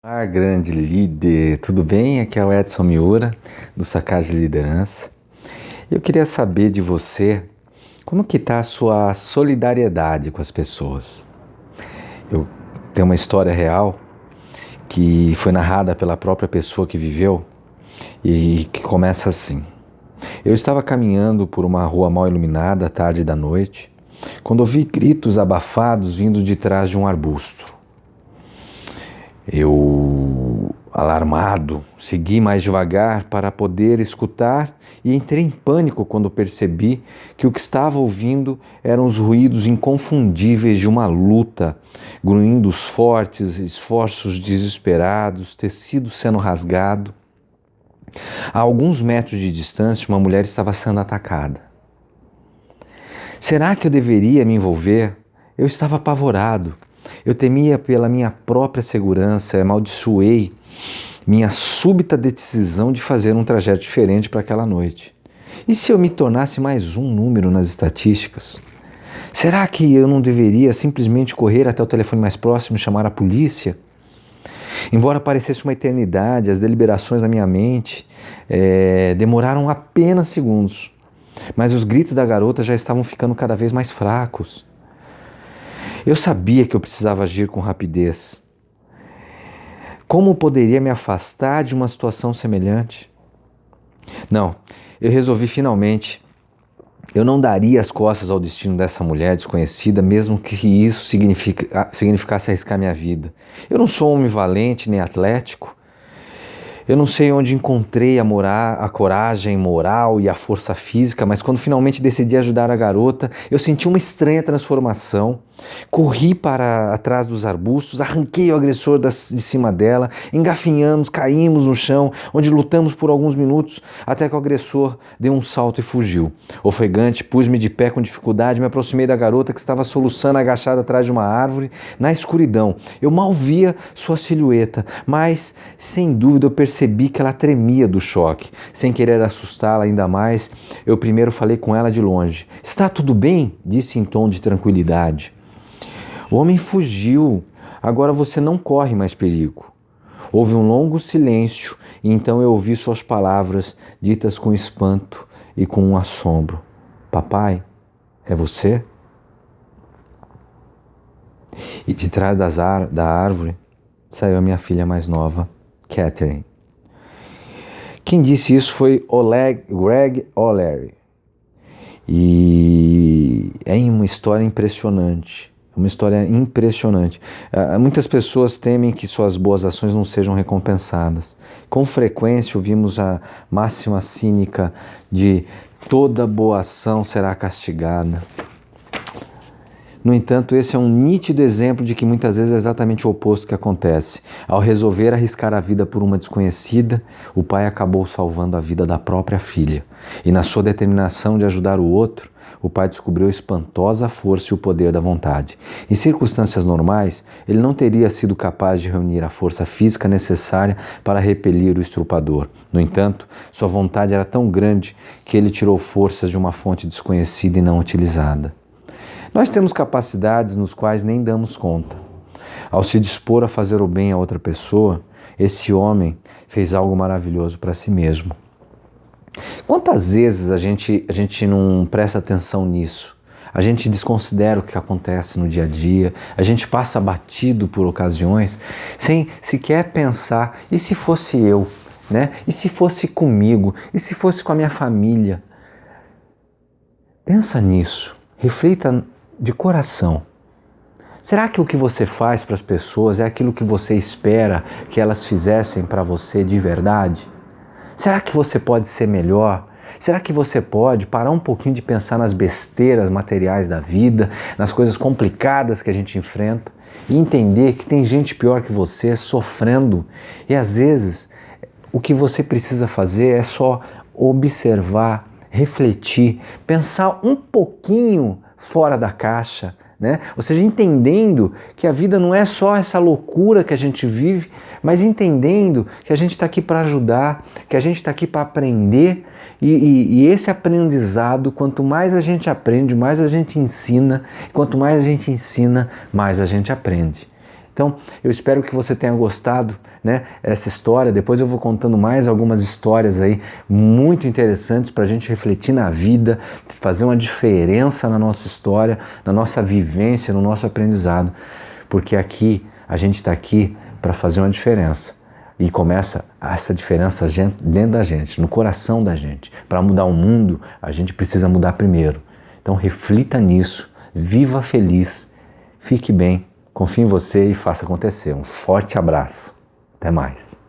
Ah, grande líder, tudo bem? Aqui é o Edson Miura, do Sacage Liderança. Eu queria saber de você, como que está a sua solidariedade com as pessoas? Eu tenho uma história real que foi narrada pela própria pessoa que viveu e que começa assim. Eu estava caminhando por uma rua mal iluminada, à tarde da noite, quando ouvi gritos abafados vindo de trás de um arbusto. Eu, alarmado, segui mais devagar para poder escutar e entrei em pânico quando percebi que o que estava ouvindo eram os ruídos inconfundíveis de uma luta, grunhidos fortes, esforços desesperados, tecido sendo rasgado. A alguns metros de distância, uma mulher estava sendo atacada. Será que eu deveria me envolver? Eu estava apavorado. Eu temia pela minha própria segurança, amaldiçoei minha súbita decisão de fazer um trajeto diferente para aquela noite. E se eu me tornasse mais um número nas estatísticas? Será que eu não deveria simplesmente correr até o telefone mais próximo e chamar a polícia? Embora parecesse uma eternidade, as deliberações na minha mente demoraram apenas segundos. Mas os gritos da garota já estavam ficando cada vez mais fracos. Eu sabia que eu precisava agir com rapidez. Como poderia me afastar de uma situação semelhante? Não, eu resolvi finalmente. Eu não daria as costas ao destino dessa mulher desconhecida, mesmo que isso significasse arriscar minha vida. Eu não sou um homem valente nem atlético. Eu não sei onde encontrei a coragem moral e a força física, mas quando finalmente decidi ajudar a garota, eu senti uma estranha transformação. Corri para atrás dos arbustos, arranquei o agressor de cima dela, engafinhamos, caímos no chão, onde lutamos por alguns minutos, até que o agressor deu um salto e fugiu. Ofegante, pus-me de pé com dificuldade, me aproximei da garota que estava soluçando agachada atrás de uma árvore, na escuridão. Eu mal via sua silhueta, mas, sem dúvida, eu percebi que ela tremia do choque. Sem querer assustá-la ainda mais, eu primeiro falei com ela de longe. "Está tudo bem?" disse em tom de tranquilidade. O homem fugiu. Agora você não corre mais perigo. Houve um longo silêncio e então eu ouvi suas palavras ditas com espanto e com um assombro. "Papai, é você?" E de trás da árvore saiu a minha filha mais nova, Catherine. Quem disse isso foi Greg O'Leary. E é uma história impressionante. Uma história impressionante. Muitas pessoas temem que suas boas ações não sejam recompensadas. Com frequência ouvimos a máxima cínica de toda boa ação será castigada. No entanto, esse é um nítido exemplo de que muitas vezes é exatamente o oposto que acontece. Ao resolver arriscar a vida por uma desconhecida, o pai acabou salvando a vida da própria filha. E na sua determinação de ajudar o outro, o pai descobriu a espantosa força e o poder da vontade. Em circunstâncias normais, ele não teria sido capaz de reunir a força física necessária para repelir o estrupador. No entanto, sua vontade era tão grande que ele tirou forças de uma fonte desconhecida e não utilizada. Nós temos capacidades nos quais nem damos conta. Ao se dispor a fazer o bem a outra pessoa, esse homem fez algo maravilhoso para si mesmo. Quantas vezes a gente não presta atenção nisso? A gente desconsidera o que acontece no dia a dia, a gente passa batido por ocasiões, sem sequer pensar, e se fosse eu, né? E se fosse comigo? E se fosse com a minha família? Pensa nisso, reflita de coração. Será que o que você faz para as pessoas é aquilo que você espera que elas fizessem para você de verdade? Será que você pode ser melhor? Será que você pode parar um pouquinho de pensar nas besteiras materiais da vida, nas coisas complicadas que a gente enfrenta e entender que tem gente pior que você sofrendo e às vezes o que você precisa fazer é só observar, refletir, pensar um pouquinho fora da caixa, né? Ou seja, entendendo que a vida não é só essa loucura que a gente vive, mas entendendo que a gente está aqui para ajudar, que a gente está aqui para aprender e esse aprendizado, quanto mais a gente aprende, mais a gente ensina, quanto mais a gente ensina, mais a gente aprende. Então, eu espero que você tenha gostado, né, essa história. Depois eu vou contando mais algumas histórias aí muito interessantes para a gente refletir na vida, fazer uma diferença na nossa história, na nossa vivência, no nosso aprendizado. Porque aqui, a gente está aqui para fazer uma diferença. E começa essa diferença dentro da gente, no coração da gente. Para mudar o mundo, a gente precisa mudar primeiro. Então reflita nisso, viva feliz, fique bem, confie em você e faça acontecer. Um forte abraço. Até mais.